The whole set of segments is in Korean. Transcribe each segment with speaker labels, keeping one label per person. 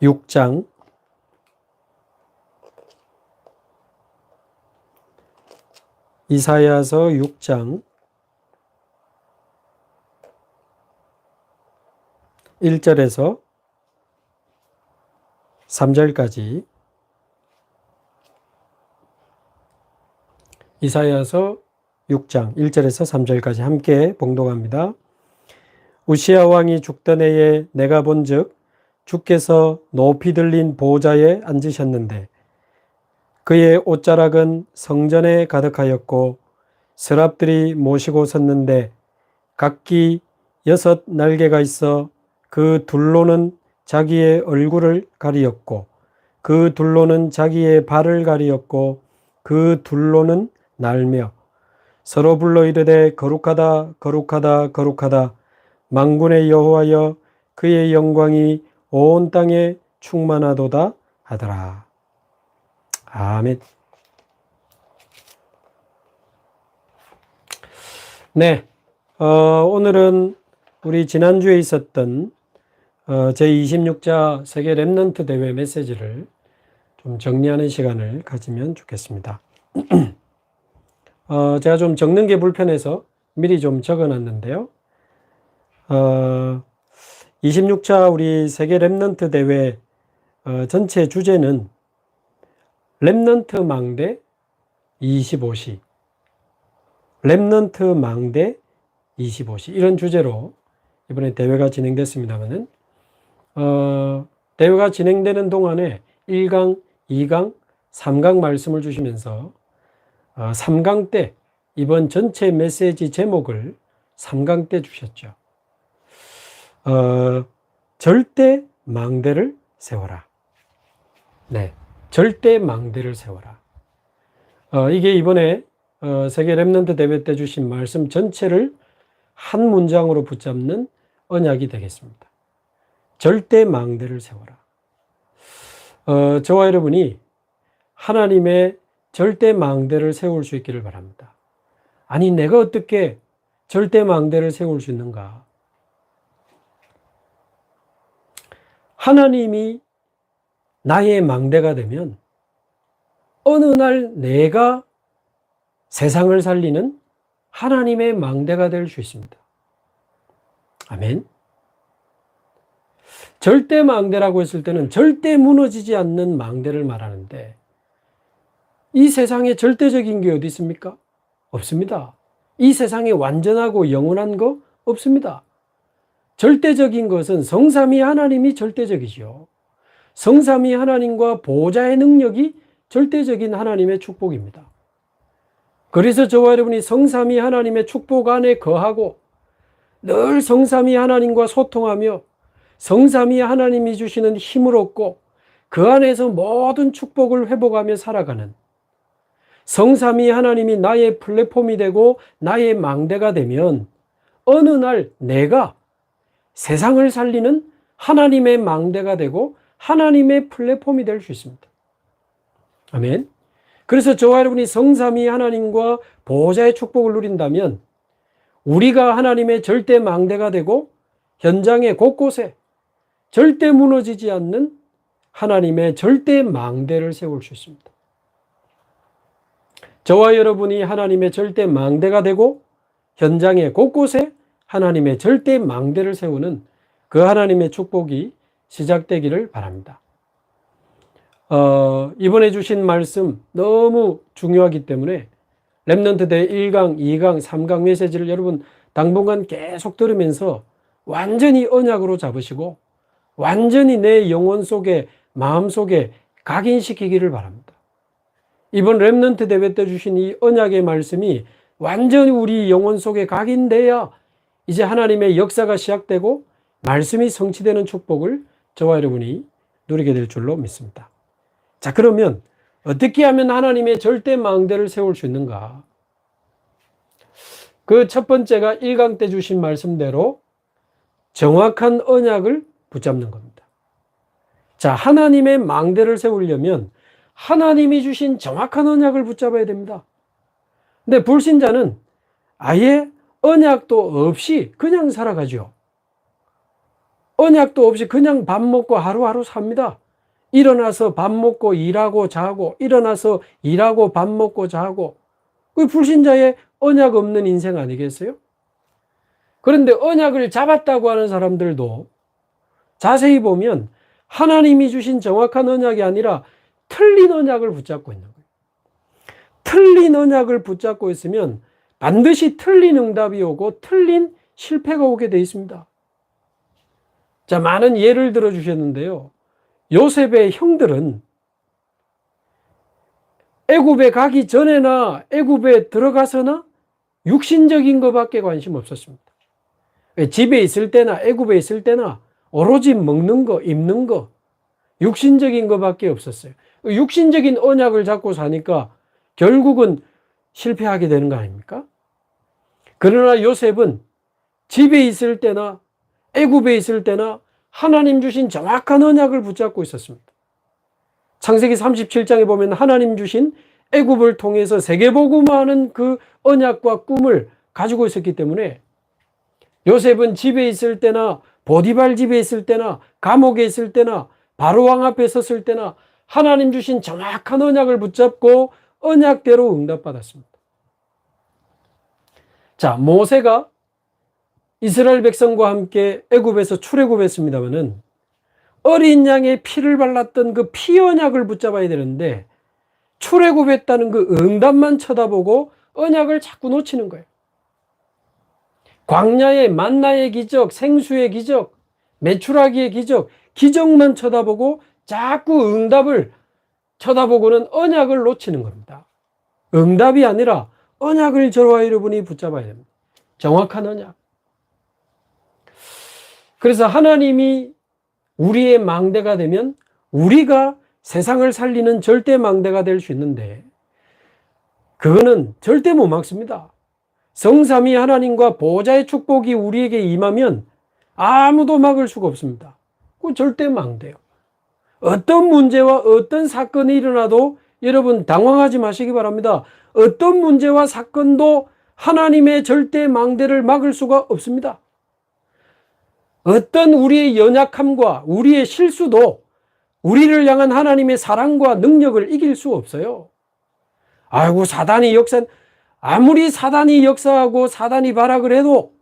Speaker 1: 6장 이사야서 6장 1절에서 3절까지 이사야서 6장 1절에서 3절까지 함께 봉독합니다. 우시야 왕이 죽던 해에 내가 본즉 주께서 높이 들린 보좌에 앉으셨는데 그의 옷자락은 성전에 가득하였고 서랍들이 모시고 섰는데 각기 6 날개가 있어 그 둘로는 자기의 얼굴을 가리었고 그 둘로는 자기의 발을 가리었고 그 둘로는 날며 서로 불러 이르되 거룩하다 거룩하다 거룩하다 만군의 여호와여 그의 영광이 온 땅에 충만하도다 하더라. 아멘. 네, 오늘은 우리 지난주에 있었던 제26자 세계 렘넌트 대회 메시지를 좀 정리하는 시간을 가지면 좋겠습니다. 제가 좀 적는 게 불편해서 미리 좀 적어 놨는데요. 26차 우리 세계 렘넌트 대회 전체 주제는 렘넌트 망대 25시, 렘넌트 망대 25시 이런 주제로 이번에 대회가 진행됐습니다만은 대회가 진행되는 동안에 1강, 2강, 3강 말씀을 주시면서 3강 때 이번 전체 메시지 제목을 3강 때 주셨죠. 절대 망대를 세워라. 네, 절대 망대를 세워라. 이게 이번에 세계 렘넌트 대회 때 주신 말씀 전체를 한 문장으로 붙잡는 언약이 되겠습니다. 절대 망대를 세워라. 저와 여러분이 하나님의 절대 망대를 세울 수 있기를 바랍니다. 아니, 내가 어떻게 절대 망대를 세울 수 있는가? 하나님이 나의 망대가 되면 어느 날 내가 세상을 살리는 하나님의 망대가 될 수 있습니다. 아멘. 절대 망대라고 했을 때는 절대 무너지지 않는 망대를 말하는데 이 세상에 절대적인 게 어디 있습니까? 없습니다. 이 세상에 완전하고 영원한 거 없습니다. 절대적인 것은 성삼위 하나님이 절대적이죠. 성삼위 하나님과 보좌의 능력이 절대적인 하나님의 축복입니다. 그래서 저와 여러분이 성삼위 하나님의 축복 안에 거하고 늘 성삼위 하나님과 소통하며 성삼위 하나님이 주시는 힘을 얻고 그 안에서 모든 축복을 회복하며 살아가는 성삼위 하나님이 나의 플랫폼이 되고 나의 망대가 되면 어느 날 내가 세상을 살리는 하나님의 망대가 되고 하나님의 플랫폼이 될 수 있습니다. 아멘. 그래서 저와 여러분이 성삼위 하나님과 보호자의 축복을 누린다면 우리가 하나님의 절대 망대가 되고 현장의 곳곳에 절대 무너지지 않는 하나님의 절대 망대를 세울 수 있습니다. 저와 여러분이 하나님의 절대 망대가 되고 현장의 곳곳에 하나님의 절대 망대를 세우는 그 하나님의 축복이 시작되기를 바랍니다. 이번에 주신 말씀 너무 중요하기 때문에 렘넌트 대 1강, 2강, 3강 메시지를 여러분 당분간 계속 들으면서 완전히 언약으로 잡으시고 완전히 내 영혼 속에 마음 속에 각인시키기를 바랍니다. 이번 렘넌트 대회 때 주신 이 언약의 말씀이 완전히 우리 영혼 속에 각인돼야 이제 하나님의 역사가 시작되고 말씀이 성취되는 축복을 저와 여러분이 누리게 될 줄로 믿습니다. 자, 그러면 어떻게 하면 하나님의 절대 망대를 세울 수 있는가? 그 첫 번째가 1강 때 주신 말씀대로 정확한 언약을 붙잡는 겁니다. 자, 하나님의 망대를 세우려면 하나님이 주신 정확한 언약을 붙잡아야 됩니다. 근데 불신자는 아예 언약도 없이 그냥 살아가죠. 언약도 없이 그냥 밥 먹고 하루하루 삽니다. 일어나서 밥 먹고 일하고 자고, 일어나서 일하고 밥 먹고 자고. 그 불신자의 언약 없는 인생 아니겠어요? 그런데 언약을 잡았다고 하는 사람들도 자세히 보면 하나님이 주신 정확한 언약이 아니라 틀린 언약을 붙잡고 있는 거예요. 틀린 언약을 붙잡고 있으면 반드시 틀린 응답이 오고 틀린 실패가 오게 되어 있습니다. 자, 많은 예를 들어 주셨는데요. 요셉의 형들은 애굽에 가기 전에나 애굽에 들어가서나 육신적인 것밖에 관심 없었습니다. 집에 있을 때나 애굽에 있을 때나 오로지 먹는 거, 입는 거, 육신적인 것밖에 없었어요. 육신적인 언약을 잡고 사니까 결국은 실패하게 되는 거 아닙니까? 그러나 요셉은 집에 있을 때나 애굽에 있을 때나 하나님 주신 정확한 언약을 붙잡고 있었습니다. 창세기 37장에 보면 하나님 주신 애굽을 통해서 세계복음화하는 그 언약과 꿈을 가지고 있었기 때문에 요셉은 집에 있을 때나 보디발 집에 있을 때나 감옥에 있을 때나 바로왕 앞에 섰을 때나 하나님 주신 정확한 언약을 붙잡고 언약대로 응답받았습니다. 자, 모세가 이스라엘 백성과 함께 애굽에서 출애굽했습니다마는 어린 양의 피를 발랐던 그 피 언약을 붙잡아야 되는데 출애굽했다는 그 응답만 쳐다보고 언약을 자꾸 놓치는 거예요. 광야의 만나의 기적, 생수의 기적, 메추라기의 기적, 기적만 쳐다보고 자꾸 응답을 쳐다보고는 언약을 놓치는 겁니다. 응답이 아니라 언약을 저와 여러분이 붙잡아야 됩니다. 정확한 언약. 그래서 하나님이 우리의 망대가 되면 우리가 세상을 살리는 절대 망대가 될 수 있는데 그거는 절대 못 막습니다. 성삼위 하나님과 보호자의 축복이 우리에게 임하면 아무도 막을 수가 없습니다. 그 절대 망대요. 어떤 문제와 어떤 사건이 일어나도 여러분 당황하지 마시기 바랍니다. 어떤 문제와 사건도 하나님의 절대 망대를 막을 수가 없습니다. 어떤 우리의 연약함과 우리의 실수도 우리를 향한 하나님의 사랑과 능력을 이길 수 없어요. 아이고, 아무리 사단이 역사하고 사단이 발악을 해도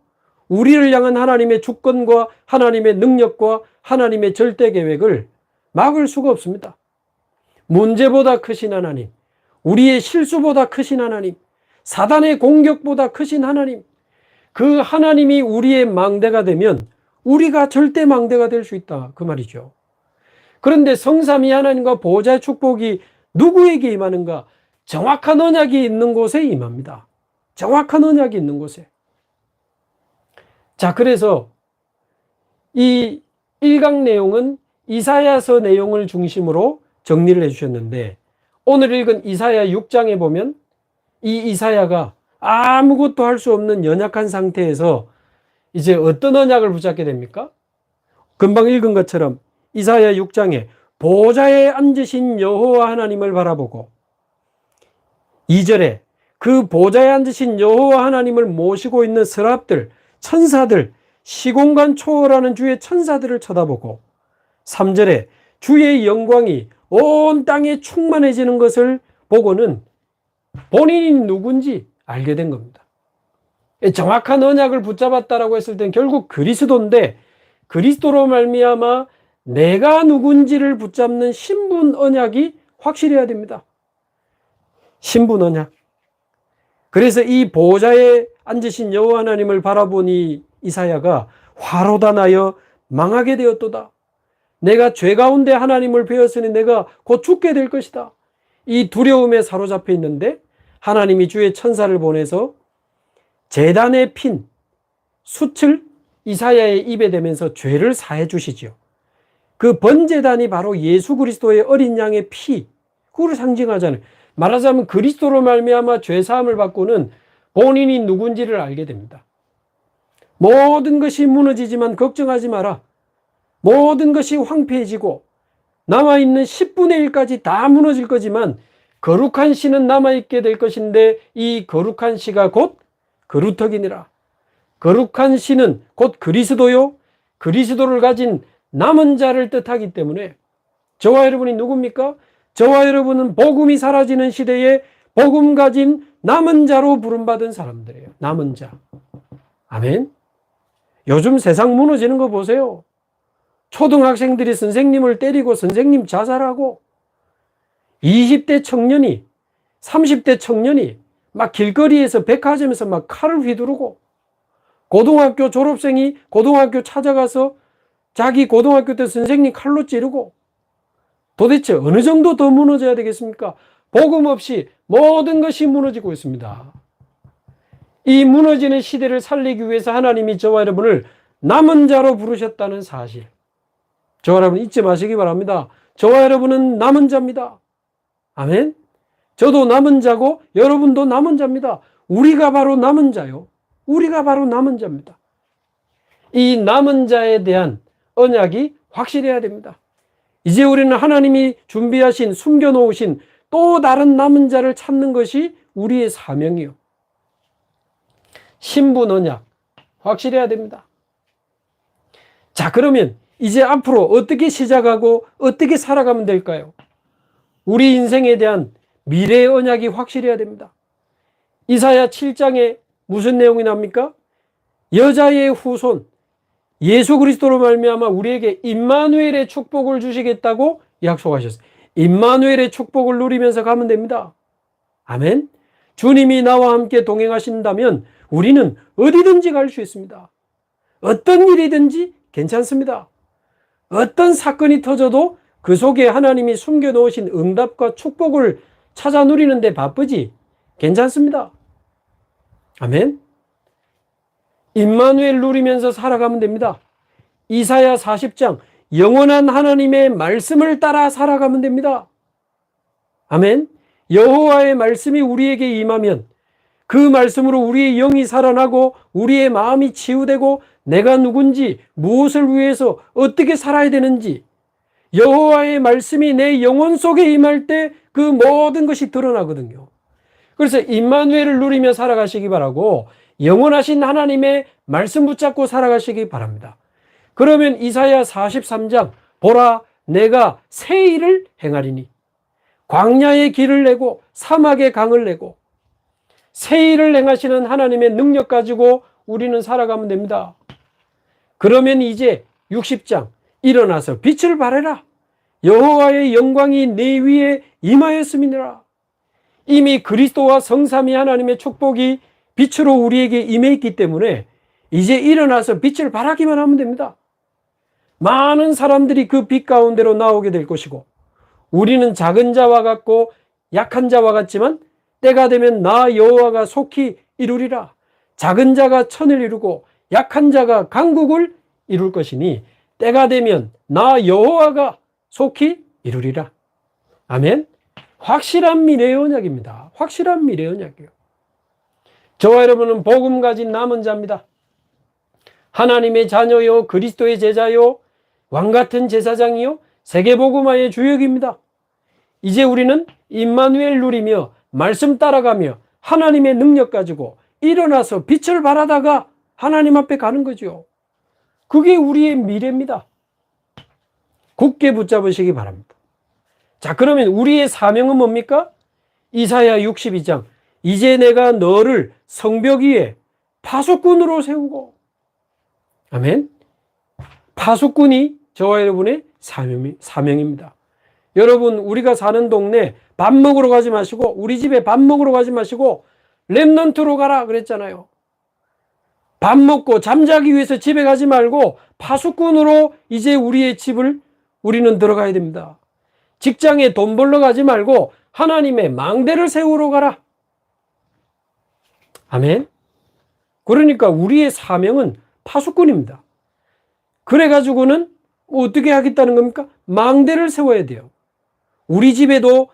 Speaker 1: 우리를 향한 하나님의 주권과 하나님의 능력과 하나님의 절대 계획을 막을 수가 없습니다. 문제보다 크신 하나님, 우리의 실수보다 크신 하나님, 사단의 공격보다 크신 하나님, 그 하나님이 우리의 망대가 되면 우리가 절대 망대가 될 수 있다, 그 말이죠. 그런데 성삼위 하나님과 보호자의 축복이 누구에게 임하는가? 정확한 언약이 있는 곳에 임합니다. 정확한 언약이 있는 곳에. 자, 그래서 이 1강 내용은 이사야서 내용을 중심으로 정리를 해주셨는데 오늘 읽은 이사야 6장에 보면 이 이사야가 아무것도 할 수 없는 연약한 상태에서 이제 어떤 언약을 붙잡게 됩니까? 금방 읽은 것처럼 이사야 6장에 보좌에 앉으신 여호와 하나님을 바라보고 2절에 그 보좌에 앉으신 여호와 하나님을 모시고 있는 서랍들, 천사들, 시공간 초월하는 주의 천사들을 쳐다보고 3절에 주의 영광이 온 땅에 충만해지는 것을 보고는 본인이 누군지 알게 된 겁니다. 정확한 언약을 붙잡았다라고 했을 땐 결국 그리스도인데 그리스도로 말미암아 내가 누군지를 붙잡는 신분 언약이 확실해야 됩니다. 신분 언약. 그래서 이 보좌에 앉으신 여호와 하나님을 바라보니 이사야가 화로다 나여 망하게 되었도다. 내가 죄 가운데 하나님을 배웠으니 내가 곧 죽게 될 것이다. 이 두려움에 사로잡혀 있는데 하나님이 주의 천사를 보내서 제단의 핀, 숯을 이사야의 입에 대면서 죄를 사해 주시지요. 그 번제단이 바로 예수 그리스도의 어린 양의 피, 그걸 상징하잖아요. 말하자면 그리스도로 말미암아 죄사함을 받고는 본인이 누군지를 알게 됩니다. 모든 것이 무너지지만 걱정하지 마라. 모든 것이 황폐해지고 남아있는 10분의 1까지 다 무너질 거지만 거룩한 씨는 남아있게 될 것인데 이 거룩한 씨가 곧 거루터기니라. 거룩한 씨는 곧 그리스도요. 그리스도를 가진 남은 자를 뜻하기 때문에 저와 여러분이 누굽니까? 저와 여러분은 복음이 사라지는 시대에 복음 가진 남은 자로 부름받은 사람들이에요. 남은 자. 아멘. 요즘 세상 무너지는 거 보세요. 초등학생들이 선생님을 때리고 선생님 자살하고 20대 청년이 30대 청년이 막 길거리에서 백화점에서 막 칼을 휘두르고 고등학교 졸업생이 고등학교 찾아가서 자기 고등학교 때 선생님 칼로 찌르고 도대체 어느 정도 더 무너져야 되겠습니까? 복음 없이 모든 것이 무너지고 있습니다. 이 무너지는 시대를 살리기 위해서 하나님이 저와 여러분을 남은 자로 부르셨다는 사실. 저와 여러분 잊지 마시기 바랍니다. 저와 여러분은 남은 자입니다. 아멘. 저도 남은 자고 여러분도 남은 자입니다. 우리가 바로 남은 자요. 우리가 바로 남은 자입니다. 이 남은 자에 대한 언약이 확실해야 됩니다. 이제 우리는 하나님이 준비하신 숨겨놓으신 또 다른 남은 자를 찾는 것이 우리의 사명이요. 신분 언약 확실해야 됩니다. 자, 그러면 이제 앞으로 어떻게 시작하고 어떻게 살아가면 될까요? 우리 인생에 대한 미래의 언약이 확실해야 됩니다. 이사야 7장에 무슨 내용이 납니까? 여자의 후손 예수 그리스도로 말미암아 우리에게 임마누엘의 축복을 주시겠다고 약속하셨어요. 임마누엘의 축복을 누리면서 가면 됩니다. 아멘. 주님이 나와 함께 동행하신다면 우리는 어디든지 갈 수 있습니다. 어떤 일이든지 괜찮습니다. 어떤 사건이 터져도 그 속에 하나님이 숨겨놓으신 응답과 축복을 찾아 누리는데 바쁘지 괜찮습니다. 아멘. 임마누엘 누리면서 살아가면 됩니다. 이사야 40장 영원한 하나님의 말씀을 따라 살아가면 됩니다. 아멘. 여호와의 말씀이 우리에게 임하면 그 말씀으로 우리의 영이 살아나고 우리의 마음이 치유되고 내가 누군지 무엇을 위해서 어떻게 살아야 되는지 여호와의 말씀이 내 영혼 속에 임할 때 그 모든 것이 드러나거든요. 그래서 임마누엘을 누리며 살아가시기 바라고 영원하신 하나님의 말씀 붙잡고 살아가시기 바랍니다. 그러면 이사야 43장 보라 내가 새 일을 행하리니 광야의 길을 내고 사막의 강을 내고 새 일을 행하시는 하나님의 능력 가지고 우리는 살아가면 됩니다. 그러면 이제 60장 일어나서 빛을 발해라. 여호와의 영광이 내 위에 임하였음이니라. 이미 그리스도와 성삼위 하나님의 축복이 빛으로 우리에게 임해 있기 때문에 이제 일어나서 빛을 발하기만 하면 됩니다. 많은 사람들이 그 빛 가운데로 나오게 될 것이고 우리는 작은 자와 같고 약한 자와 같지만 때가 되면 나 여호와가 속히 이루리라. 작은 자가 천을 이루고 약한 자가 강국을 이룰 것이니 때가 되면 나 여호와가 속히 이루리라. 아멘. 확실한 미래의 언약입니다. 확실한 미래의 언약이요. 저와 여러분은 복음 가진 남은 자입니다. 하나님의 자녀요 그리스도의 제자요 왕같은 제사장이요 세계복음화의 주역입니다. 이제 우리는 임마누엘 누리며 말씀 따라가며 하나님의 능력 가지고 일어나서 빛을 발하다가 하나님 앞에 가는 거죠. 그게 우리의 미래입니다. 굳게 붙잡으시기 바랍니다. 자, 그러면 우리의 사명은 뭡니까? 이사야 62장 이제 내가 너를 성벽 위에 파수꾼으로 세우고 아멘. 파수꾼이 저와 여러분의 사명입니다. 여러분 우리가 사는 동네 밥 먹으러 가지 마시고 우리 집에 밥 먹으러 가지 마시고 렘넌트로 가라 그랬잖아요. 밥 먹고 잠자기 위해서 집에 가지 말고 파수꾼으로 이제 우리의 집을 우리는 들어가야 됩니다. 직장에 돈 벌러 가지 말고 하나님의 망대를 세우러 가라. 아멘. 그러니까 우리의 사명은 파수꾼입니다. 그래가지고는 어떻게 하겠다는 겁니까? 망대를 세워야 돼요. 우리 집에도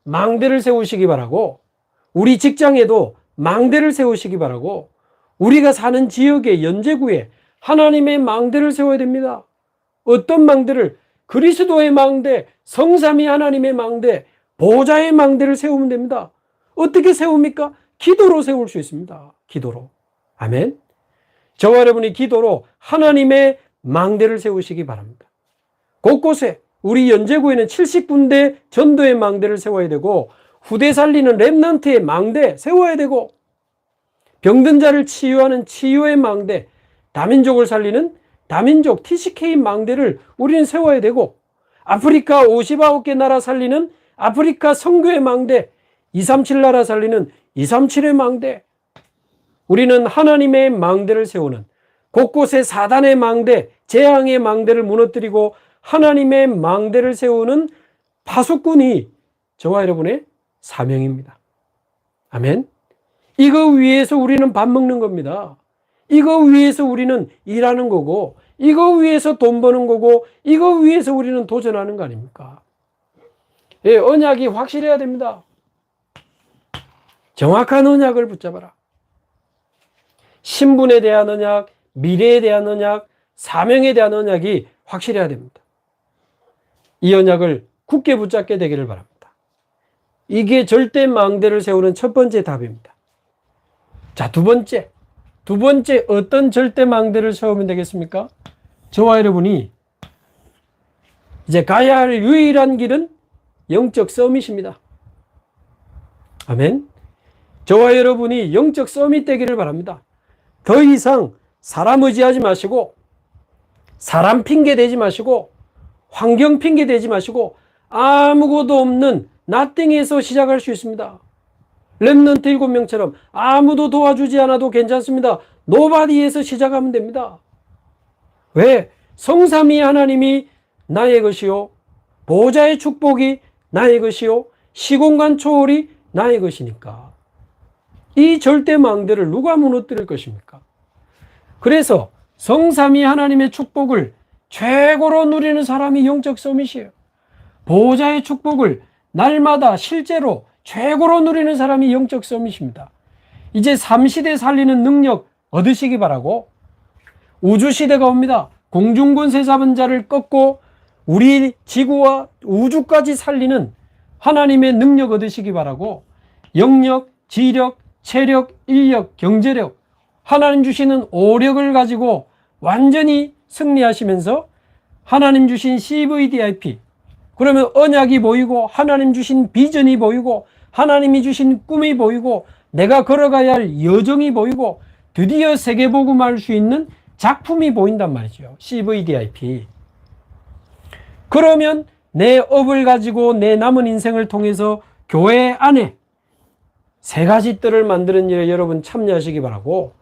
Speaker 1: 망대를 세우시기 바라고 우리 직장에도 망대를 세우시기 바라고 우리가 사는 지역의 연제구에 하나님의 망대를 세워야 됩니다. 어떤 망대를? 그리스도의 망대, 성삼위 하나님의 망대, 보좌의 망대를 세우면 됩니다. 어떻게 세웁니까? 기도로 세울 수 있습니다. 기도로. 아멘. 저와 여러분이 기도로 하나님의 망대를 세우시기 바랍니다. 곳곳에 우리 연제구에는 70군데 전도의 망대를 세워야 되고 후대 살리는 렘넌트의 망대 세워야 되고 병든 자를 치유하는 치유의 망대, 다민족을 살리는 다민족 TCK 망대를 우리는 세워야 되고 아프리카 59개 나라 살리는 아프리카 선교의 망대, 237 나라 살리는 237의 망대, 우리는 하나님의 망대를 세우는 곳곳에 사단의 망대, 재앙의 망대를 무너뜨리고 하나님의 망대를 세우는 파수꾼이 저와 여러분의 사명입니다. 아멘. 이거 위해서 우리는 밥 먹는 겁니다. 이거 위해서 우리는 일하는 거고, 이거 위해서 돈 버는 거고, 이거 위해서 우리는 도전하는 거 아닙니까? 예, 언약이 확실해야 됩니다. 정확한 언약을 붙잡아라. 신분에 대한 언약, 미래에 대한 언약, 사명에 대한 언약이 확실해야 됩니다. 이 언약을 굳게 붙잡게 되기를 바랍니다. 이게 절대 망대를 세우는 첫 번째 답입니다. 자, 두 번째 어떤 절대 망대를 세우면 되겠습니까? 저와 여러분이 이제 가야 할 유일한 길은 영적 서밋입니다. 아멘. 저와 여러분이 영적 서밋 되기를 바랍니다. 더 이상 사람 의지하지 마시고, 사람 핑계 대지 마시고, 환경 핑계 대지 마시고, 아무것도 없는 나띵에서 시작할 수 있습니다. 렘넌트 7명처럼 아무도 도와주지 않아도 괜찮습니다. 노바디에서 시작하면 됩니다. 왜? 성삼위 하나님이 나의 것이요, 보좌의 축복이 나의 것이요, 시공간 초월이 나의 것이니까. 이 절대 망대를 누가 무너뜨릴 것입니까? 그래서 성삼위 하나님의 축복을 최고로 누리는 사람이 영적 서밋이에요. 보호자의 축복을 날마다 실제로 최고로 누리는 사람이 영적 서밋입니다. 이제 3시대 살리는 능력 얻으시기 바라고, 우주시대가 옵니다. 공중권세 잡은 자를 꺾고 우리 지구와 우주까지 살리는 하나님의 능력 얻으시기 바라고, 영력, 지력, 체력, 인력, 경제력, 하나님 주시는 오력을 가지고 완전히 승리하시면서 하나님 주신 CVDIP, 그러면 언약이 보이고 하나님 주신 비전이 보이고 하나님이 주신 꿈이 보이고 내가 걸어가야 할 여정이 보이고 드디어 세계복음할 수 있는 작품이 보인단 말이죠. CVDIP. 그러면 내 업을 가지고 내 남은 인생을 통해서 교회 안에 세 가지 뜰을 만드는 일에 여러분 참여하시기 바라고,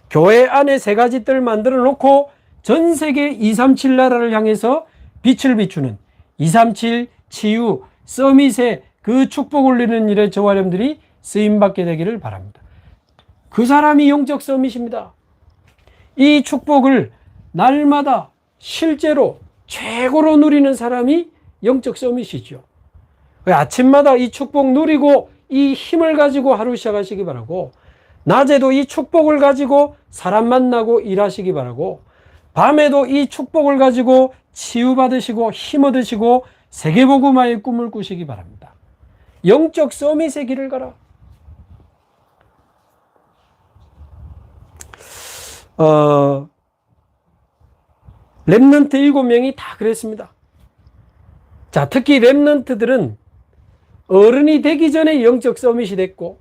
Speaker 1: 교회 안에 세 가지 뜰을 만들어 놓고 전 세계 237 나라를 향해서 빛을 비추는 237 치유 서밋의 그 축복을 누리는 일에 저와 여러분들이 쓰임받게 되기를 바랍니다. 그 사람이 영적 서밋입니다. 이 축복을 날마다 실제로 최고로 누리는 사람이 영적 서밋이죠. 아침마다 이 축복 누리고 이 힘을 가지고 하루 시작하시기 바라고, 낮에도 이 축복을 가지고 사람 만나고 일하시기 바라고, 밤에도 이 축복을 가지고 치유받으시고 힘 얻으시고 세계복음화의 꿈을 꾸시기 바랍니다. 영적 서밋의 길을 가라. 렘넌트 7명이 다 그랬습니다. 자, 특히 렘넌트들은 어른이 되기 전에 영적 서밋이 됐고,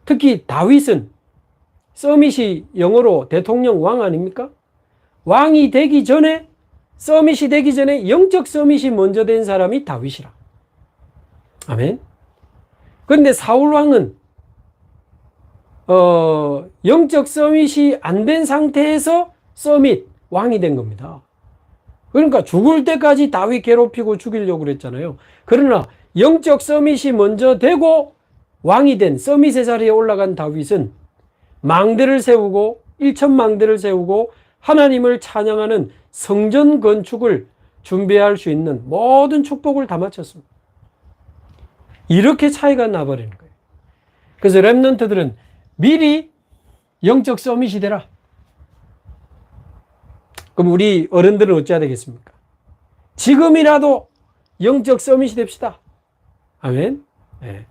Speaker 1: 특히 다윗은 서밋이 영어로 대통령 왕 아닙니까? 왕이 되기 전에, 서밋이 되기 전에 영적 서밋이 먼저 된 사람이 다윗이라. 아멘. 그런데 사울 왕은 영적 서밋이 안 된 상태에서 서밋 왕이 된 겁니다. 그러니까 죽을 때까지 다윗 괴롭히고 죽이려고 그랬잖아요. 그러나 영적 서밋이 먼저 되고 왕이 된 서밋의 자리에 올라간 다윗은 망대를 세우고 1,000망대를 세우고 하나님을 찬양하는 성전 건축을 준비할 수 있는 모든 축복을 다 마쳤습니다. 이렇게 차이가 나버리는 거예요. 그래서 렘넌트들은 미리 영적 서밋이 되라. 그럼 우리 어른들은 어찌해야 되겠습니까? 지금이라도 영적 서밋이 됩시다. 아멘. 네.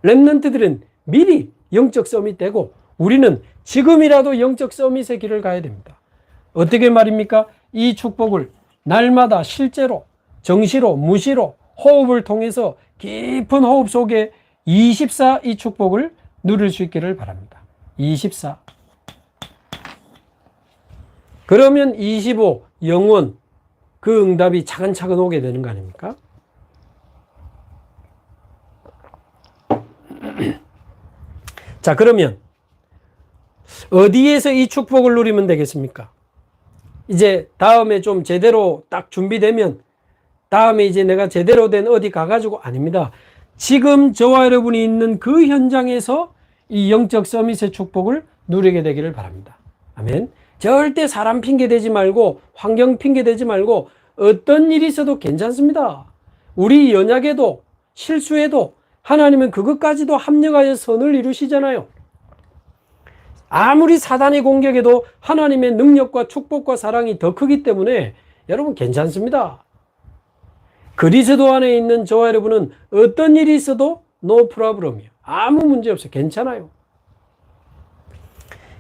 Speaker 1: 렘넌트들은 미리 영적 서밋 되고 우리는 지금이라도 영적 서밋의 길을 가야 됩니다. 어떻게 말입니까? 이 축복을 날마다 실제로 정시로 무시로 호흡을 통해서 깊은 호흡 속에 24 이 축복을 누릴 수 있기를 바랍니다. 24. 그러면 25 영원 그 응답이 차근차근 오게 되는 거 아닙니까? 자, 그러면 어디에서 이 축복을 누리면 되겠습니까? 이제 다음에 좀 제대로 딱 준비되면 다음에 이제 내가 제대로 된 어디 가가지고 아닙니다. 지금 저와 여러분이 있는 그 현장에서 이 영적 서밋의 축복을 누리게 되기를 바랍니다. 아멘. 절대 사람 핑계 대지 말고 환경 핑계 대지 말고 어떤 일이 있어도 괜찮습니다. 우리 연약에도 실수해도 하나님은 그것까지도 합력하여 선을 이루시잖아요. 아무리 사단의 공격에도 하나님의 능력과 축복과 사랑이 더 크기 때문에 여러분 괜찮습니다. 그리스도 안에 있는 저와 여러분은 어떤 일이 있어도 no problem이에요. 아무 문제 없어요. 괜찮아요.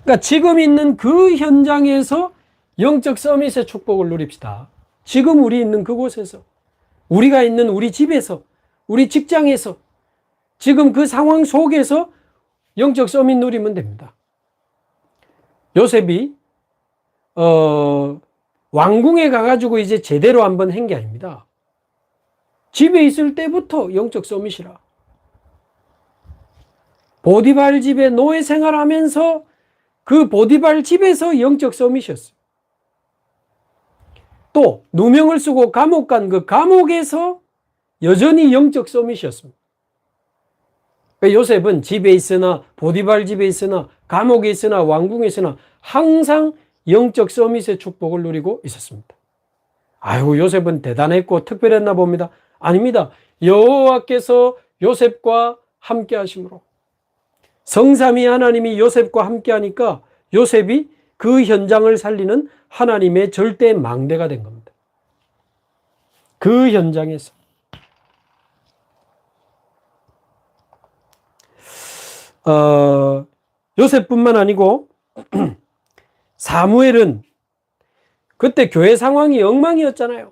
Speaker 1: 그러니까 지금 있는 그 현장에서 영적 서밋의 축복을 누립시다. 지금 우리 있는 그곳에서, 우리가 있는 우리 집에서, 우리 직장에서, 지금 그 상황 속에서 영적 서밋 누리면 됩니다. 요셉이 왕궁에 가가지고 이제 제대로 한번 한 게 아닙니다. 집에 있을 때부터 영적 서밋이라. 보디발 집에 노예 생활하면서 그 보디발 집에서 영적 서밋이었어요. 또 누명을 쓰고 감옥 간 그 감옥에서 여전히 영적 서밋이었습니다. 요셉은 집에 있으나 보디발 집에 있으나 감옥에 있으나 왕궁에 있으나 항상 영적 서밋의 축복을 누리고 있었습니다. 아이고 요셉은 대단했고 특별했나 봅니다. 아닙니다. 여호와께서 요셉과 함께 하심으로 성삼위 하나님이 요셉과 함께 하니까 요셉이 그 현장을 살리는 하나님의 절대 망대가 된 겁니다. 그 현장에서 요셉뿐만 아니고 사무엘은 그때 교회 상황이 엉망이었잖아요.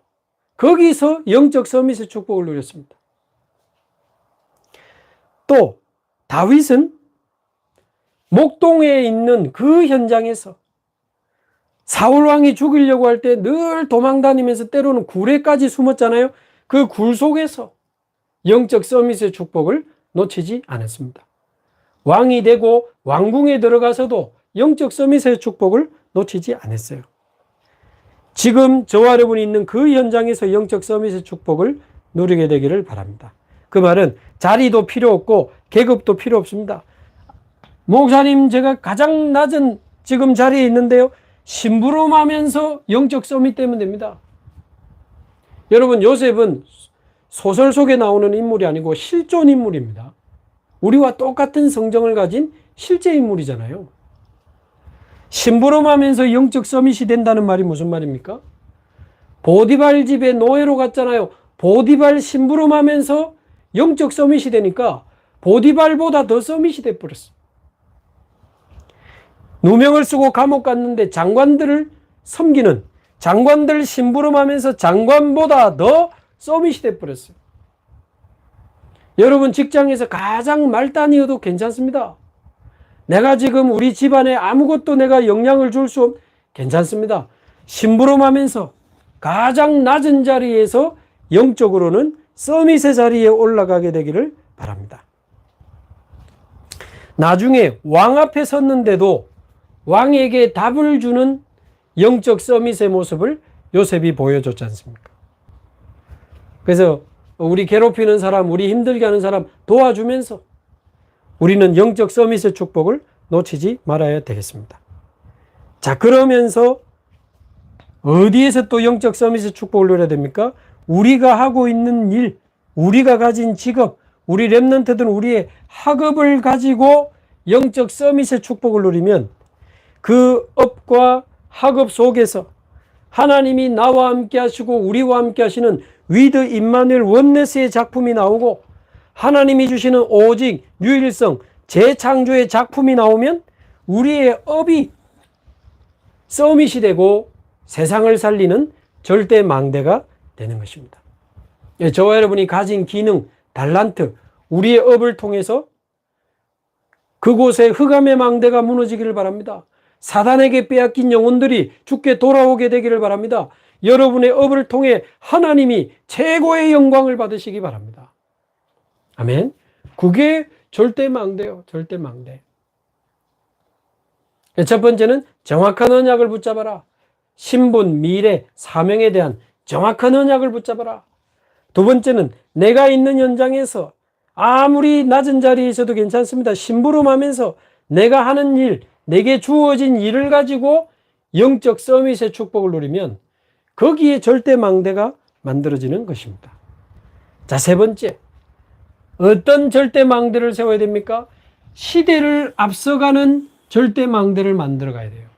Speaker 1: 거기서 영적 서밋의 축복을 누렸습니다. 또 다윗은 목동에 있는 그 현장에서 사울 왕이 죽이려고 할 때 늘 도망다니면서 때로는 굴에까지 숨었잖아요. 그 굴 속에서 영적 서밋의 축복을 놓치지 않았습니다. 왕이 되고 왕궁에 들어가서도 영적 서밋의 축복을 놓치지 않았어요. 지금 저와 여러분이 있는 그 현장에서 영적 서밋의 축복을 누리게 되기를 바랍니다. 그 말은 자리도 필요 없고 계급도 필요 없습니다. 목사님 제가 가장 낮은 지금 자리에 있는데요. 심부름하면서 영적 서밋 되면 됩니다. 여러분 요셉은 소설 속에 나오는 인물이 아니고 실존 인물입니다. 우리와 똑같은 성정을 가진 실제 인물이잖아요. 심부름하면서 영적 서밋이 된다는 말이 무슨 말입니까? 보디발 집에 노예로 갔잖아요. 보디발 심부름하면서 영적 서밋이 되니까 보디발보다 더 서밋이 돼버렸어요. 누명을 쓰고 감옥 갔는데 장관들을 섬기는 장관들 심부름하면서 장관보다 더 서밋이 돼버렸어요. 여러분 직장에서 가장 말단이어도 괜찮습니다. 내가 지금 우리 집안에 아무것도 내가 영향을 줄 수 괜찮습니다. 심부름하면서 가장 낮은 자리에서 영적으로는 서밋의 자리에 올라가게 되기를 바랍니다. 나중에 왕 앞에 섰는데도 왕에게 답을 주는 영적 서밋의 모습을 요셉이 보여줬지 않습니까? 그래서 우리 괴롭히는 사람, 우리 힘들게 하는 사람 도와주면서 우리는 영적 서밋의 축복을 놓치지 말아야 되겠습니다. 자, 그러면서 어디에서 또 영적 서밋의 축복을 누려야 됩니까? 우리가 하고 있는 일, 우리가 가진 직업, 우리 렘넌트들은 우리의 학업을 가지고 영적 서밋의 축복을 누리면 그 업과 학업 속에서 하나님이 나와 함께 하시고 우리와 함께 하시는 위드 임마누엘 원네스의 작품이 나오고 하나님이 주시는 오직 유일성 재창조의 작품이 나오면 우리의 업이 서밋이 되고 세상을 살리는 절대 망대가 되는 것입니다. 저와 여러분이 가진 기능, 달란트, 우리의 업을 통해서 그곳에 흑암의 망대가 무너지기를 바랍니다. 사단에게 빼앗긴 영혼들이 주께 돌아오게 되기를 바랍니다. 여러분의 업을 통해 하나님이 최고의 영광을 받으시기 바랍니다. 아멘. 그게 절대 망대요. 절대 망대. 첫 번째는 정확한 언약을 붙잡아라. 신분, 미래, 사명에 대한 정확한 언약을 붙잡아라. 두 번째는 내가 있는 현장에서 아무리 낮은 자리에 있어도 괜찮습니다. 심부름하면서 내가 하는 일, 내게 주어진 일을 가지고 영적 서밋의 축복을 누리면 거기에 절대 망대가 만들어지는 것입니다. 자, 세 번째. 어떤 절대 망대를 세워야 됩니까? 시대를 앞서가는 절대 망대를 만들어 가야 돼요.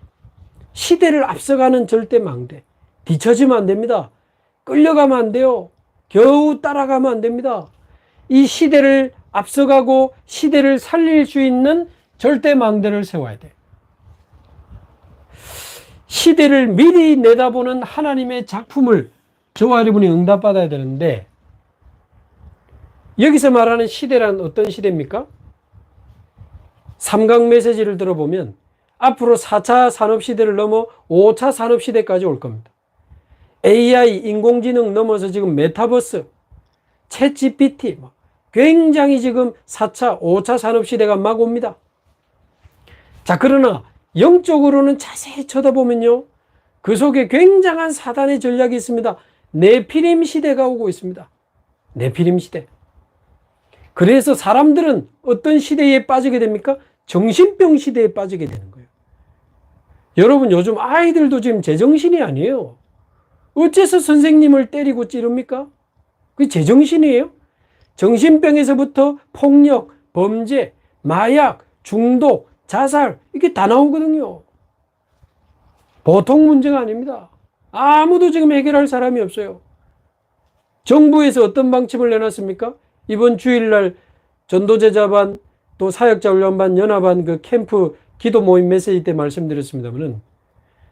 Speaker 1: 시대를 앞서가는 절대 망대. 뒤처지면 안 됩니다. 끌려가면 안 돼요. 겨우 따라가면 안 됩니다. 이 시대를 앞서가고 시대를 살릴 수 있는 절대 망대를 세워야 돼. 시대를 미리 내다보는 하나님의 작품을 저와 여러분이 응답받아야 되는데, 여기서 말하는 시대란 어떤 시대입니까? 삼강 메시지를 들어보면 앞으로 4차 산업시대를 넘어 5차 산업시대까지 올 겁니다. AI, 인공지능 넘어서 지금 메타버스, 챗GPT, 굉장히 지금 4차, 5차 산업시대가 막 옵니다. 자, 그러나 영적으로는 자세히 쳐다보면요, 그 속에 굉장한 사단의 전략이 있습니다. 네피림 시대가 오고 있습니다. 네피림 시대. 그래서 사람들은 어떤 시대에 빠지게 됩니까? 정신병 시대에 빠지게 되는 거예요. 여러분, 요즘 아이들도 지금 제정신이 아니에요. 어째서 선생님을 때리고 찌릅니까? 그게 제정신이에요? 정신병에서부터 폭력, 범죄, 마약, 중독, 자살, 이게 다 나오거든요. 보통 문제가 아닙니다. 아무도 지금 해결할 사람이 없어요. 정부에서 어떤 방침을 내놨습니까? 이번 주일날 전도제자반, 또 사역자훈련반, 연합반 그 캠프 기도 모임 메시지 때 말씀드렸습니다만은,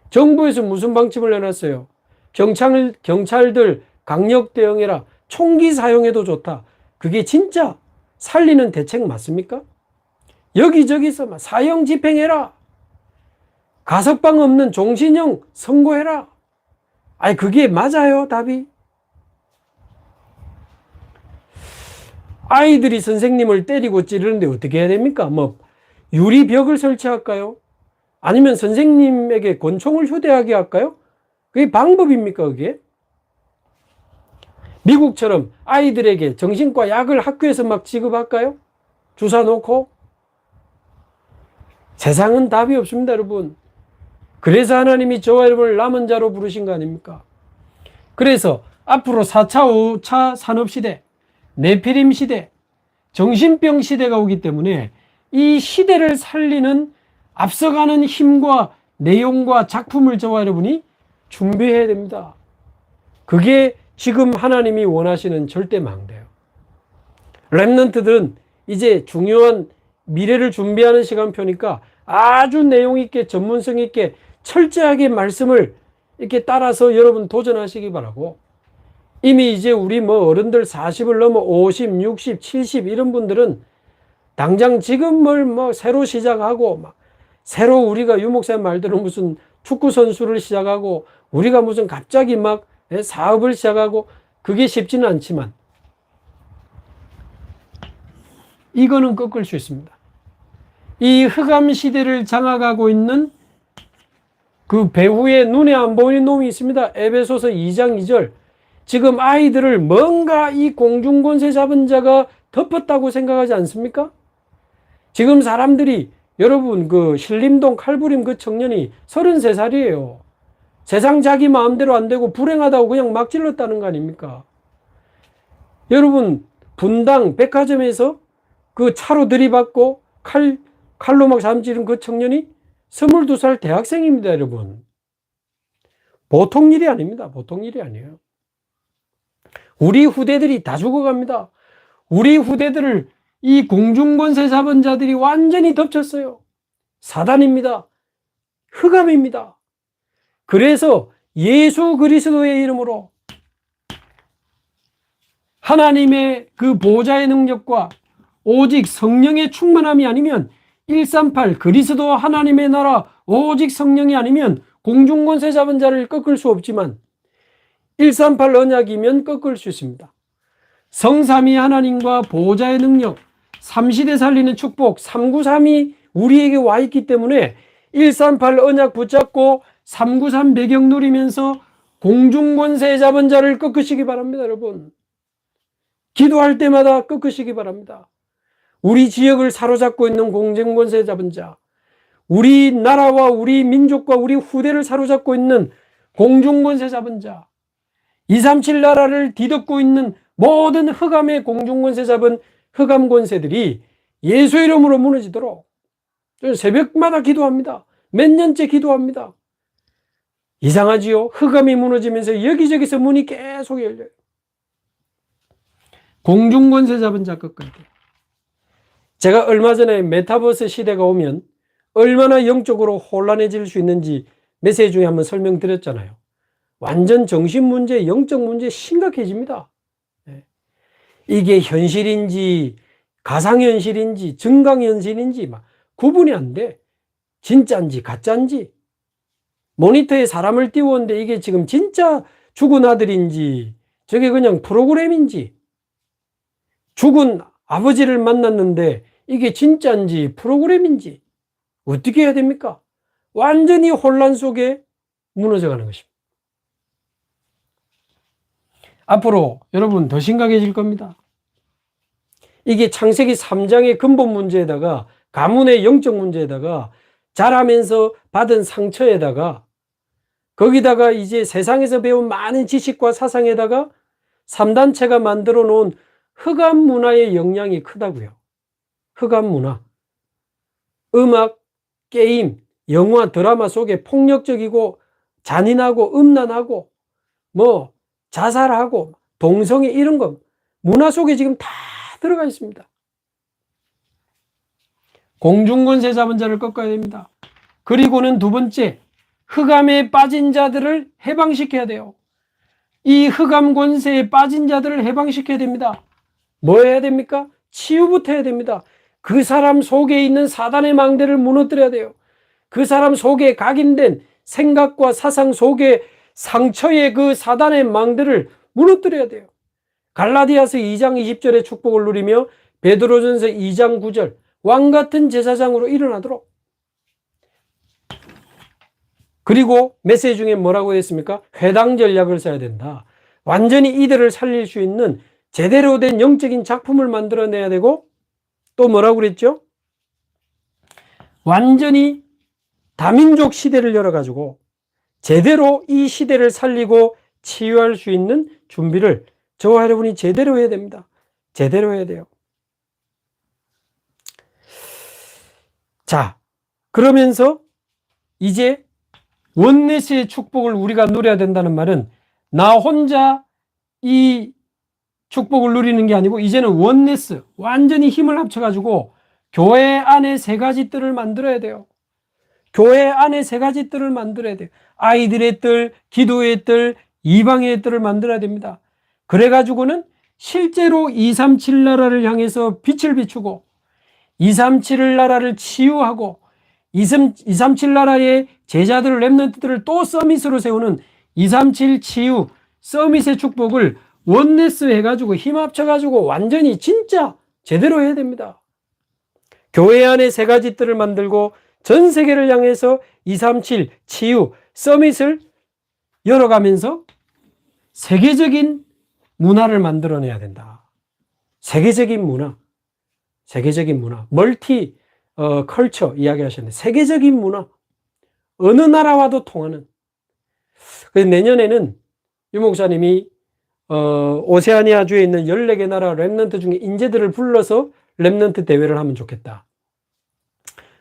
Speaker 1: 정부에서 무슨 방침을 내놨어요? 경찰들 강력 대응해라. 총기 사용해도 좋다. 그게 진짜 살리는 대책 맞습니까? 여기저기서 사형 집행해라. 가석방 없는 종신형 선고해라. 아니, 그게 맞아요, 답이? 아이들이 선생님을 때리고 찌르는데 어떻게 해야 됩니까? 유리벽을 설치할까요? 아니면 선생님에게 권총을 휴대하게 할까요? 그게 방법입니까, 그게? 미국처럼 아이들에게 정신과 약을 학교에서 막 지급할까요? 주사 놓고? 세상은 답이 없습니다, 여러분. 그래서 하나님이 저와 여러분을 남은 자로 부르신 거 아닙니까? 그래서 앞으로 4차, 5차 산업시대, 네피림 시대, 정신병 시대가 오기 때문에 이 시대를 살리는 앞서가는 힘과 내용과 작품을 저와 여러분이 준비해야 됩니다. 그게 지금 하나님이 원하시는 절대 망대예요. 렘넌트들은 이제 중요한 미래를 준비하는 시간표니까 아주 내용 있게 전문성 있게 철저하게 말씀을 이렇게 따라서 여러분 도전하시기 바라고, 이미 이제 우리 어른들 40을 넘어 50, 60, 70 이런 분들은 당장 지금을 새로 시작하고 새로 우리가 유목사님 말대로 무슨 축구 선수를 시작하고 우리가 무슨 갑자기 사업을 시작하고 그게 쉽지는 않지만 이거는 꺾을 수 있습니다. 이 흑암 시대를 장악하고 있는 그 배후에 눈에 안 보이는 놈이 있습니다. 에베소서 2장 2절. 지금 아이들을 뭔가 이 공중권세 잡은 자가 덮었다고 생각하지 않습니까? 지금 사람들이, 여러분 그 신림동 칼부림 그 청년이 33살이에요. 세상 자기 마음대로 안 되고 불행하다고 그냥 막 질렀다는 거 아닙니까? 여러분, 분당 백화점에서 그 차로 들이받고 칼로 막 사람 찌른 그 청년이 22살 대학생입니다, 여러분. 보통 일이 아닙니다. 보통 일이 아니에요. 우리 후대들이 다 죽어갑니다. 우리 후대들을 이 공중권세 잡은 자들이 완전히 덮쳤어요. 사단입니다. 흑암입니다. 그래서 예수 그리스도의 이름으로 하나님의 그 보좌의 능력과 오직 성령의 충만함이 아니면 138 그리스도 하나님의 나라 오직 성령이 아니면 공중권세 잡은 자를 꺾을 수 없지만 138 언약이면 꺾을 수 있습니다. 성삼위 하나님과 보좌의 능력, 삼시대 살리는 축복, 393이 우리에게 와 있기 때문에 138 언약 붙잡고 393 배경 누리면서 공중권세 잡은 자를 꺾으시기 바랍니다. 여러분, 기도할 때마다 꺾으시기 바랍니다. 우리 지역을 사로잡고 있는 공중권세 잡은 자, 우리 나라와 우리 민족과 우리 후대를 사로잡고 있는 공중권세 잡은 자, 237 나라를 뒤덮고 있는 모든 흑암의 공중권세 잡은 흑암권세들이 예수 이름으로 무너지도록 저는 새벽마다 기도합니다. 몇 년째 기도합니다. 이상하지요? 흑암이 무너지면서 여기저기서 문이 계속 열려요. 공중권세 잡은 자 꺾어야 돼요. 제가 얼마 전에 메타버스 시대가 오면 얼마나 영적으로 혼란해질 수 있는지 메시지 중에 한번 설명드렸잖아요. 완전 정신 문제, 영적 문제 심각해집니다. 이게 현실인지 가상현실인지 증강현실인지 막 구분이 안 돼. 진짜인지 가짜인지. 모니터에 사람을 띄웠는데 이게 지금 진짜 죽은 아들인지 저게 그냥 프로그램인지, 죽은 아버지를 만났는데 이게 진짜인지 프로그램인지 어떻게 해야 됩니까? 완전히 혼란 속에 무너져가는 것입니다. 앞으로 여러분 더 심각해질 겁니다. 이게 창세기 3장의 근본 문제에다가 가문의 영적 문제에다가 자라면서 받은 상처에다가 거기다가 이제 세상에서 배운 많은 지식과 사상에다가 3단체가 만들어 놓은 흑암 문화의 영향이 크다고요. 흑암 문화. 음악, 게임, 영화, 드라마 속에 폭력적이고 잔인하고 음란하고 뭐 자살하고 동성애 이런 거 문화 속에 지금 다 들어가 있습니다. 공중권세 잡은 자를 꺾어야 됩니다. 그리고는 두 번째, 흑암에 빠진 자들을 해방시켜야 돼요. 이 흑암 권세에 빠진 자들을 해방시켜야 됩니다. 뭐 해야 됩니까? 치유부터 해야 됩니다. 그 사람 속에 있는 사단의 망대를 무너뜨려야 돼요. 그 사람 속에 각인된 생각과 사상 속에 상처의 그 사단의 망대를 무너뜨려야 돼요. 갈라디아서 2장 20절의 축복을 누리며 베드로전서 2장 9절 왕같은 제사장으로 일어나도록. 그리고 메시지 중에 뭐라고 했습니까? 회당 전략을 써야 된다. 완전히 이들을 살릴 수 있는 제대로 된 영적인 작품을 만들어내야 되고, 또 뭐라고 그랬죠? 완전히 다민족 시대를 열어가지고 제대로 이 시대를 살리고 치유할 수 있는 준비를 저와 여러분이 제대로 해야 됩니다. 제대로 해야 돼요. 자, 그러면서 이제 원네스의 축복을 우리가 누려야 된다는 말은 나 혼자 이 축복을 누리는 게 아니고 이제는 원네스, 완전히 힘을 합쳐가지고 교회 안에 세 가지 뜰을 만들어야 돼요. 교회 안에 세 가지 뜰을 만들어야 돼요. 아이들의 뜰, 기도의 뜰, 이방의 뜰을 만들어야 됩니다. 그래가지고는 실제로 237 나라를 향해서 빛을 비추고 237 나라를 치유하고 237 나라의 제자들 렘넌트들을 또 서밋으로 세우는 237 치유 서밋의 축복을 원네스 해가지고 힘 합쳐가지고 완전히 진짜 제대로 해야 됩니다. 교회 안에 세 가지 뜰을 만들고 전 세계를 향해서 237 치유 서밋을 열어가면서 세계적인 문화를 만들어내야 된다. 세계적인 문화, 세계적인 문화, 멀티 컬처 이야기하셨는데 세계적인 문화, 어느 나라와도 통하는. 그래서 내년에는 유 목사님이 오세아니아주에 있는 14개 나라 렘넌트 중에 인재들을 불러서 렘넌트 대회를 하면 좋겠다.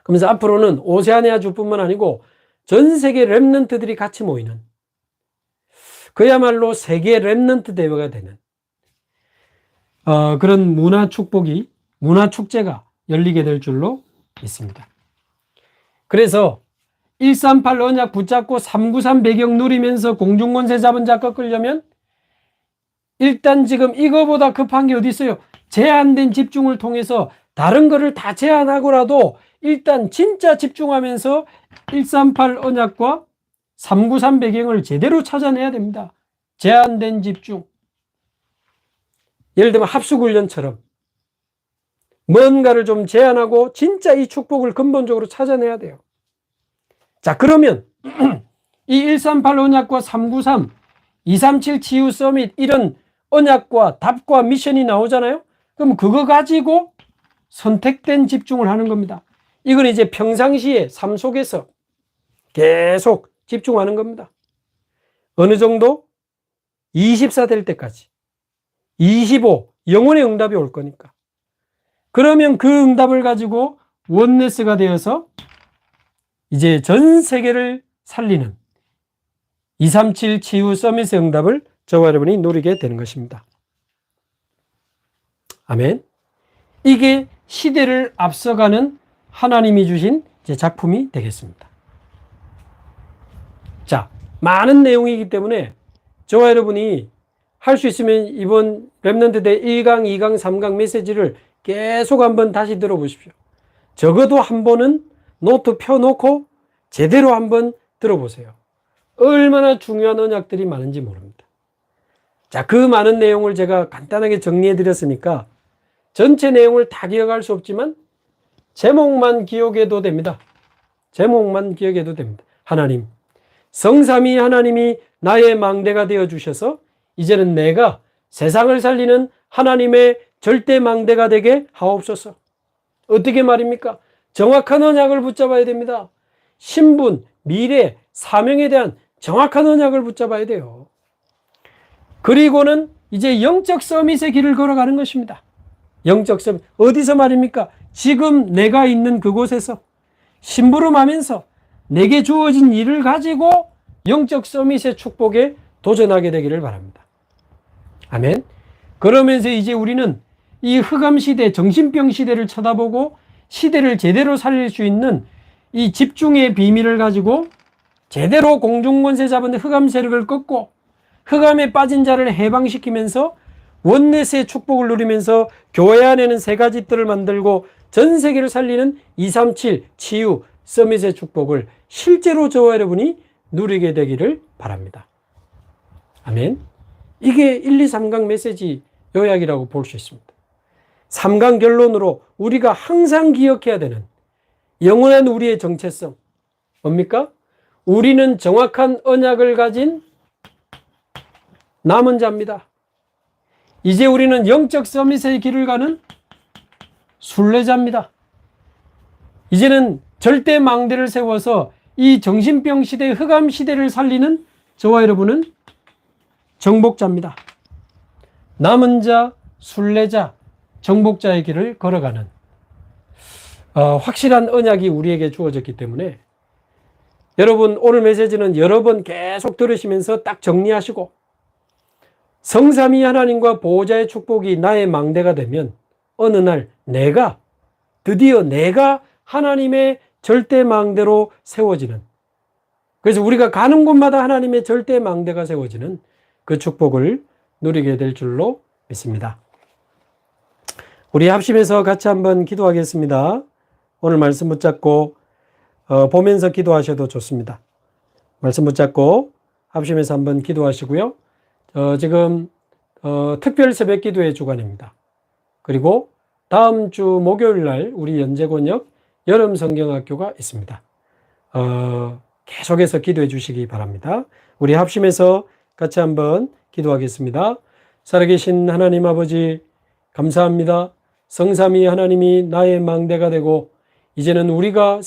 Speaker 1: 그러면서 앞으로는 오세아니아주뿐만 아니고 전 세계 렘넌트들이 같이 모이는, 그야말로 세계 렘넌트 대회가 되는 그런 문화 축복이, 문화 축제가 열리게 될 줄로 믿습니다. 그래서 138 언약 붙잡고 393 배경 누리면서 공중권세 잡은 자 꺾으려면 일단 지금 이거보다 급한 게 어디 있어요? 제한된 집중을 통해서 다른 거를 다 제한하고라도 일단 진짜 집중하면서 138 언약과 393 배경을 제대로 찾아내야 됩니다. 제한된 집중. 예를 들면 합숙훈련처럼 뭔가를 좀 제한하고 진짜 이 축복을 근본적으로 찾아내야 돼요. 자, 그러면 이 138 언약과 393, 237 치유 서밋 이런 언약과 답과 미션이 나오잖아요. 그럼 그거 가지고 선택된 집중을 하는 겁니다. 이건 이제 평상시에 삶 속에서 계속 집중하는 겁니다. 어느 정도? 24 될 때까지. 25, 영혼의 응답이 올 거니까. 그러면 그 응답을 가지고 원네스가 되어서 이제 전 세계를 살리는 237 치유 서밋의 응답을 저와 여러분이 누리게 되는 것입니다. 아멘. 이게 시대를 앞서가는 하나님이 주신 제 작품이 되겠습니다. 자, 많은 내용이기 때문에 저와 여러분이 할 수 있으면 이번 렘넌트 대 1강, 2강, 3강 메시지를 계속 한번 다시 들어보십시오. 적어도 한 번은 노트 펴놓고 제대로 한번 들어보세요. 얼마나 중요한 언약들이 많은지 모릅니다. 자, 그 많은 내용을 제가 간단하게 정리해 드렸으니까 전체 내용을 다 기억할 수 없지만 제목만 기억해도 됩니다. 제목만 기억해도 됩니다. 하나님, 성삼위 하나님이 나의 망대가 되어 주셔서 이제는 내가 세상을 살리는 하나님의 절대 망대가 되게 하옵소서. 어떻게 말입니까? 정확한 언약을 붙잡아야 됩니다. 신분, 미래, 사명에 대한 정확한 언약을 붙잡아야 돼요. 그리고는 이제 영적 서밋의 길을 걸어가는 것입니다. 영적 서밋. 어디서 말입니까? 지금 내가 있는 그곳에서 심부름하면서 내게 주어진 일을 가지고 영적 서밋의 축복에 도전하게 되기를 바랍니다. 아멘. 그러면서 이제 우리는 이 흑암 시대, 정신병 시대를 쳐다보고 시대를 제대로 살릴 수 있는 이 집중의 비밀을 가지고 제대로 공중권세 잡은 흑암 세력을 꺾고 흑암에 빠진 자를 해방시키면서 원넷의 축복을 누리면서 교회 안에는 세 가지 뜰을 만들고 전 세계를 살리는 237 치유 서밋의 축복을 실제로 저와 여러분이 누리게 되기를 바랍니다. 아멘. 이게 1, 2, 3강 메시지 요약이라고 볼 수 있습니다. 3강 결론으로 우리가 항상 기억해야 되는 영원한 우리의 정체성 뭡니까? 우리는 정확한 언약을 가진 남은 자입니다. 이제 우리는 영적 서밋의 길을 가는 순례자입니다. 이제는 절대 망대를 세워서 이 정신병 시대, 흑암 시대를 살리는 저와 여러분은 정복자입니다. 남은 자, 순례자, 정복자의 길을 걸어가는 확실한 언약이 우리에게 주어졌기 때문에 여러분 오늘 메시지는 여러 번 계속 들으시면서 딱 정리하시고 성삼위 하나님과 보호자의 축복이 나의 망대가 되면 어느 날 드디어 내가 하나님의 절대 망대로 세워지는, 그래서 우리가 가는 곳마다 하나님의 절대 망대가 세워지는 그 축복을 누리게 될 줄로 믿습니다. 우리 합심해서 같이 한번 기도하겠습니다. 오늘 말씀 붙잡고 보면서 기도하셔도 좋습니다. 말씀 붙잡고 합심해서 한번 기도하시고요. 지금 특별 새벽 기도의 주간입니다. 그리고 다음 주 목요일 날 우리 연제곤역 여름 성경학교가 있습니다. 계속해서 기도해 주시기 바랍니다. 우리 합심해서 같이 한번 기도하겠습니다. 살아계신 하나님 아버지 감사합니다. 성삼위 하나님이 나의 망대가 되고 이제는 우리가